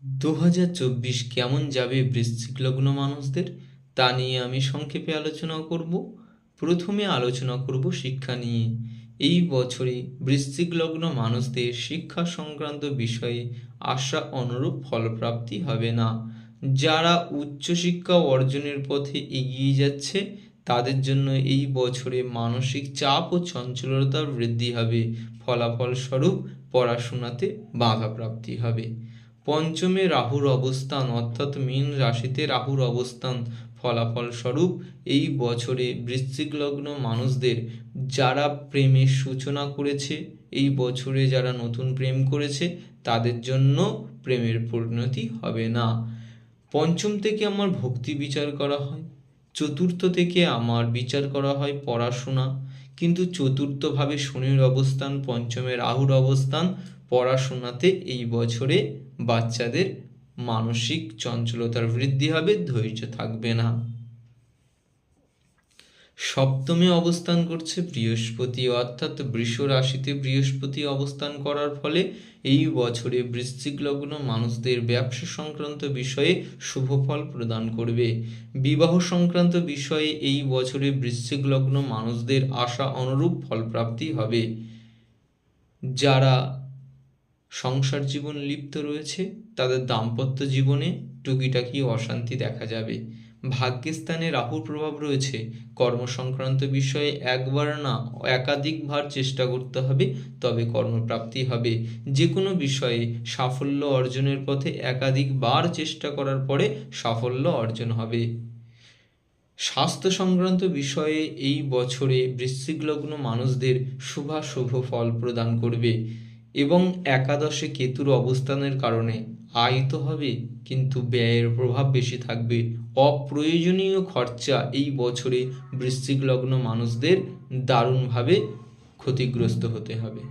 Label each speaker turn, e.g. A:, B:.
A: 2024 কেমন যাবে বৃশ্চিক লগ্ন মানুষদের তা নিয়ে আমি সংক্ষেপে আলোচনা করব। প্রথমে আলোচনা করব শিক্ষা নিয়ে। এই বছরে বৃশ্চিক লগ্ন মানুষদের শিক্ষা সংক্রান্ত বিষয়ে আশা অনুরূপ ফলপ্রাপ্তি হবে না। যারা উচ্চশিক্ষা অর্জনের পথে এগিয়ে যাচ্ছে তাদের জন্য এই বছরে মানসিক চাপ ও চঞ্চলতার বৃদ্ধি হবে। ফলাফলস্বরূপ পড়াশোনাতে বাধাপ্রাপ্তি হবে। পঞ্চমে রাহুর অবস্থান অর্থাৎ মীন রাশিতে রাহুর অবস্থান ফলাফলস্বরূপ এই বছরে বৃশ্চিক লগ্ন মানুষদের যারা প্রেমের সূচনা করেছে, এই বছরে যারা নতুন প্রেম করেছে তাদের জন্য প্রেমের পরিণতি হবে না। পঞ্চম থেকে আমার ভক্তি বিচার করা হয়, চতুর্থ থেকে আমার বিচার করা হয় পড়াশোনা, কিন্তু চতুর্থভাবে শনির অবস্থান, পঞ্চমে রাহুর অবস্থান, পড়াশোনাতে এই বছরে বাচ্চাদের মানসিক চঞ্চলতার বৃদ্ধি হবে, ধৈর্য থাকবে না। সপ্তমে অবস্থান করছে বৃহস্পতি, অর্থাৎ বৃষ রাশিতে বৃহস্পতি অবস্থান করার ফলে এই বছরে বৃশ্চিক লগ্ন মানুষদের ব্যবসা সংক্রান্ত বিষয়ে শুভ ফল প্রদান করবে। বিবাহ সংক্রান্ত বিষয়ে এই বছরে বৃশ্চিক লগ্ন মানুষদের আশা অনুরূপ ফলপ্রাপ্তি হবে। যারা সংসার জীবন লিপ্ত রয়েছে তাদের দাম্পত্য জীবনে টুকিটাকি অশান্তি দেখা যাবে। ভাগ্যস্থানে রাহুর প্রভাব রয়েছে, কর্মসংক্রান্ত বিষয়ে একবার না একাধিকবার চেষ্টা করতে হবে, তবে কর্মপ্রাপ্তি হবে। যে কোনো বিষয়ে সাফল্য অর্জনের পথে একাধিকবার চেষ্টা করার পরে সাফল্য অর্জন হবে। স্বাস্থ্য সংক্রান্ত বিষয়ে এই বছরে বৃশ্চিক লগ্ন মানুষদের শুভাশুভ ফল প্রদান করবে এবং একাদশে কেতুর অবস্থানের কারণে আয় তো হবে কিন্তু ব্যয়ের প্রভাব বেশি থাকবে। অপ্রয়োজনীয় খরচা এই বছরে বৃশ্চিক লগ্ন মানুষদের দারুণভাবে ক্ষতিগ্রস্ত হতে হবে।